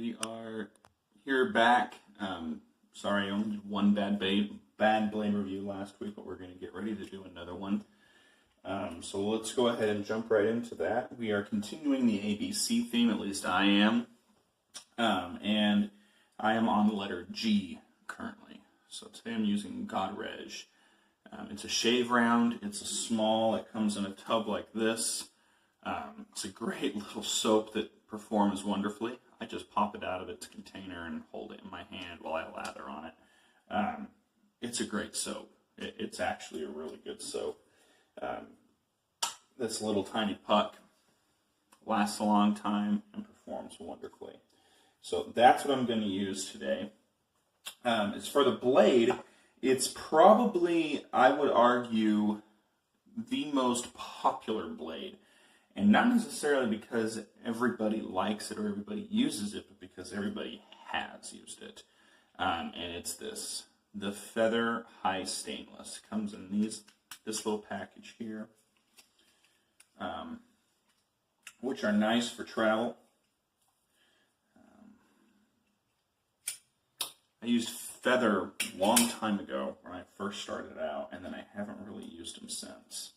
We are here back. Sorry, I only did one bad blade review last week, but we're going to get ready to do another one. So let's go ahead and jump right into that. We are continuing the ABC theme, at least I am. And I am on the letter G currently. So today I'm using Godrej. It's a shave round. It's a small. It comes in a tub like this. It's a great little soap that performs wonderfully. I just pop it out of its container and hold it in my hand while I lather on it. It's a great soap. It's actually a really good soap. This little tiny puck lasts a long time and performs wonderfully. So that's what I'm going to use today. As for the blade, it's probably, I would argue, the most popular blade. And not necessarily because everybody likes it or everybody uses it, but because everybody has used it. And it's this, the Feather High Stainless. Comes in this little package here, which are nice for travel. I used Feather a long time ago when I first started out, and then I haven't really used them since,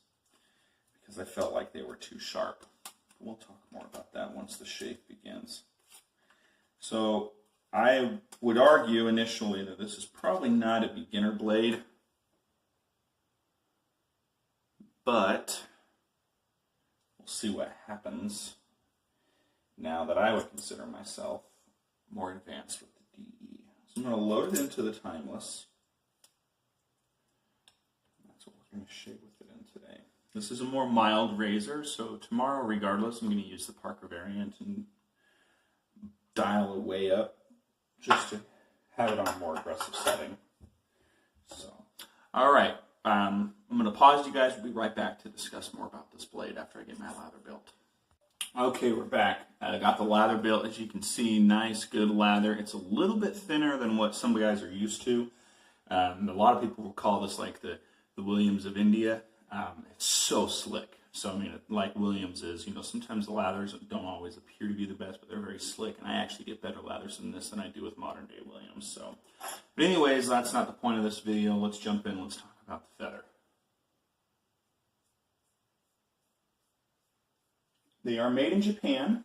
because I felt like they were too sharp. We'll talk more about that once the shave begins. So I would argue initially that this is probably not a beginner blade, but we'll see what happens now that I would consider myself more advanced with the DE. So I'm going to load it into the Timeless. That's what we're going to shave with it in today. This is a more mild razor, so tomorrow, regardless, I'm going to use the Parker variant and dial it way up just to have it on a more aggressive setting. So, all right, I'm going to pause you guys. We'll be right back to discuss more about this blade after I get my lather built. Okay, we're back. I got the lather built. As you can see, nice, good lather. It's a little bit thinner than what some guys are used to. A lot of people will call this like the Williams of India. It's so slick. So, I mean, like Williams is, sometimes the lathers don't always appear to be the best, but they're very slick, and I actually get better lathers than this than I do with modern day Williams. So, but anyways, that's not the point of this video. Let's jump in. Let's talk about the Feather. They are made in Japan.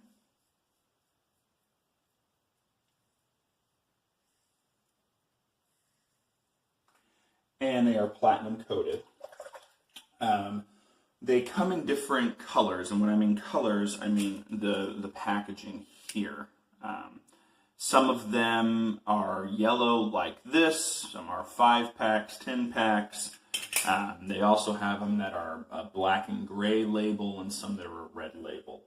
And they are platinum coated. They come in different colors, and when I mean colors, I mean the packaging here. Some of them are yellow like this, some are 5-packs, 10-packs. They also have them that are a black and gray label, and some that are a red label.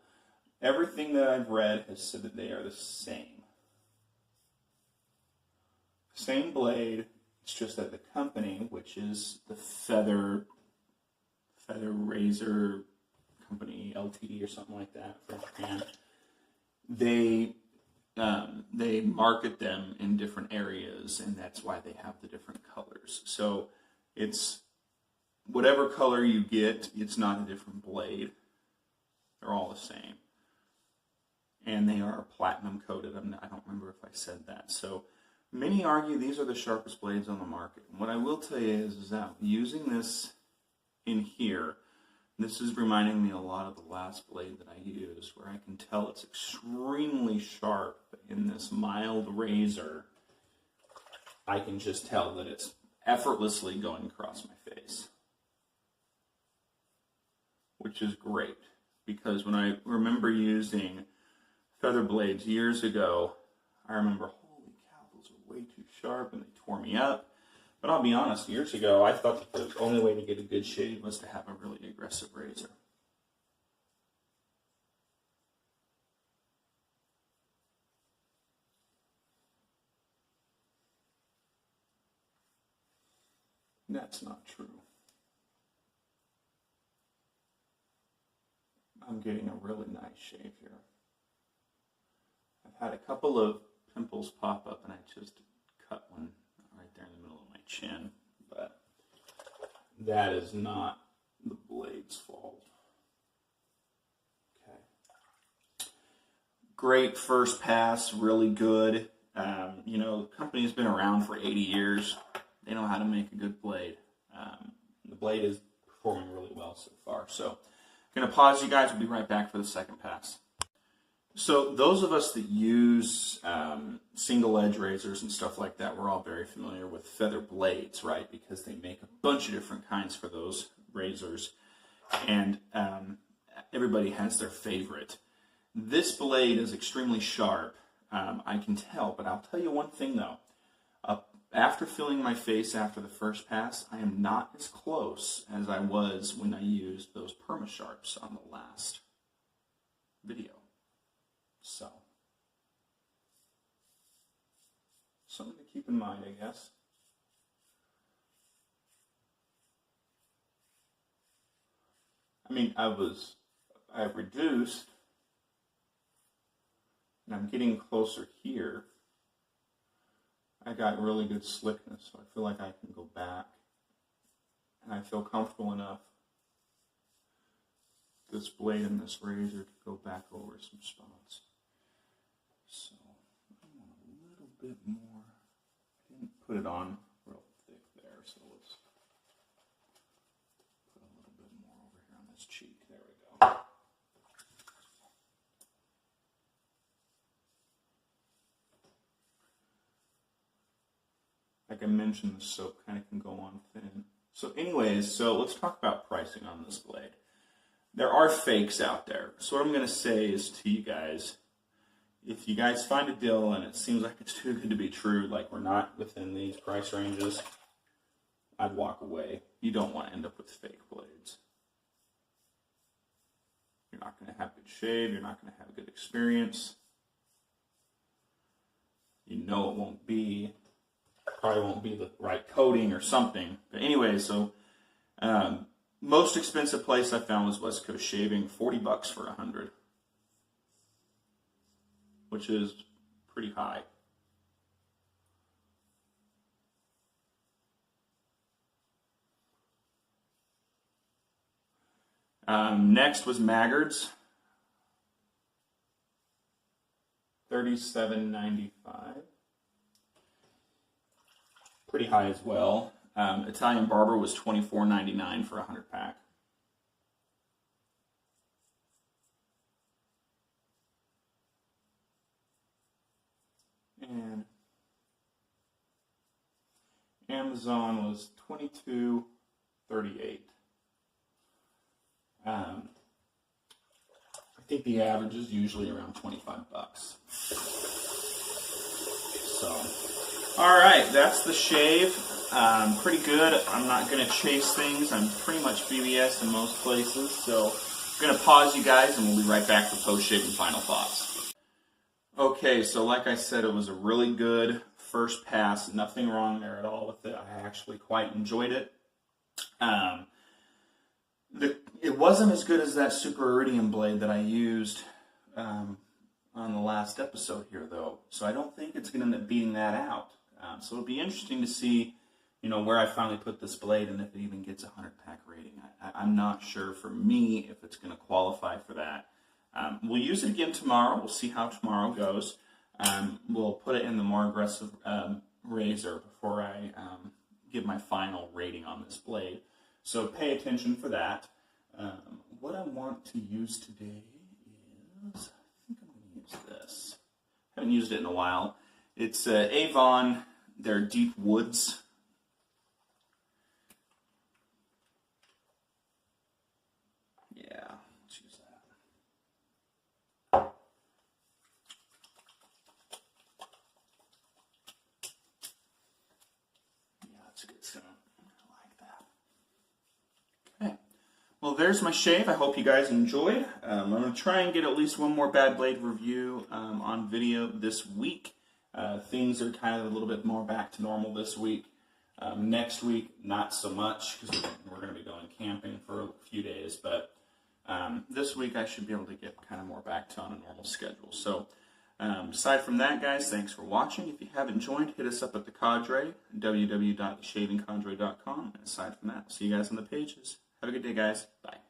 Everything that I've read has said that they are the same. Same blade, it's just that the company, which is the Feather Razor Company Ltd or something like that, French brand, they market them in different areas, and that's why they have the different colors. So it's whatever color you get, it's not a different blade. They're all the same. And they are platinum coated. I don't remember if I said that. So many argue these are the sharpest blades on the market. And what I will tell you is that using this in here, this is reminding me a lot of the last blade that I used, where I can tell it's extremely sharp. But in this mild razor, I can just tell that it's effortlessly going across my face, which is great, because when I remember using Feather blades years ago, I remember, holy cow, those are way too sharp, and they tore me up. But I'll be honest, years ago, I thought that the only way to get a good shave was to have a really aggressive razor. That's not true. I'm getting a really nice shave here. I've had a couple of pimples pop up, and I just cut one right there in the middle of my chin, but that is not the blade's fault. Okay. great first pass, really good. You know, the company's been around for 80 years. They know how to make a good blade. The blade is performing really well so far. So I'm going to pause you guys. We'll be right back for the second pass. So those of us that use single edge razors and stuff like that, we're all very familiar with feather blades, right? Because they make a bunch of different kinds for those razors. And everybody has their favorite. This blade is extremely sharp. I can tell, but I'll tell you one thing though. After filling my face after the first pass, I am not as close as I was when I used those Perma-Sharps on the last video. So, something to keep in mind, I guess. I mean, I've reduced, and I'm getting closer here. I got really good slickness, so I feel like I can go back, and I feel comfortable enough this blade and this razor to go back over some spots. So I want a little bit more. I didn't put it on real thick there, so let's put a little bit more over here on this cheek. There we go. Like I mentioned, the soap kind of can go on thin. So anyways, so let's talk about pricing on this blade. There are fakes out there. So what I'm going to say is to you guys, if you guys find a deal and it seems like it's too good to be true, like we're not within these price ranges, I'd walk away. You don't want to end up with fake blades. You're not going to have good shave. You're not going to have a good experience. You know it won't be. Probably won't be the right coating or something. But anyway, so most expensive place I found was West Coast Shaving, $40 for 100, which is pretty high. Next was Maggard's, $37.95. Pretty high as well. Italian Barber was $24.99 for a 100-pack. And Amazon was $22.38. I think the average is usually around $25. So. All right, that's the shave. Pretty good. I'm not going to chase things. I'm pretty much BBS in most places. So I'm going to pause you guys and we'll be right back for post-shave and final thoughts. Okay, so like I said, it was a really good first pass. Nothing wrong there at all with it. I actually quite enjoyed it. It wasn't as good as that Super Iridium blade that I used on the last episode here, though. So I don't think it's going to end up beating that out. So it'll be interesting to see, you know, where I finally put this blade and if it even gets a 100-pack rating. I'm not sure for me if it's going to qualify for that. We'll use it again tomorrow. We'll see how tomorrow goes. We'll put it in the more aggressive razor before I give my final rating on this blade. So pay attention for that. What I want to use today is, I think I'm going to use this. I haven't used it in a while. It's Avon, their Deep Woods. Yeah, let's use that. Yeah, that's a good sound. I like that. Okay. Well, there's my shave. I hope you guys enjoyed. I'm going to try and get at least one more bad blade review on video this week. Things are kind of a little bit more back to normal this week. Next week, not so much, because we're going to be going camping for a few days. But this week, I should be able to get kind of more back to on a normal schedule. So aside from that, guys, thanks for watching. If you haven't joined, hit us up at the Cadre, www.shavingcadre.com. And aside from that, see you guys on the pages. Have a good day, guys. Bye.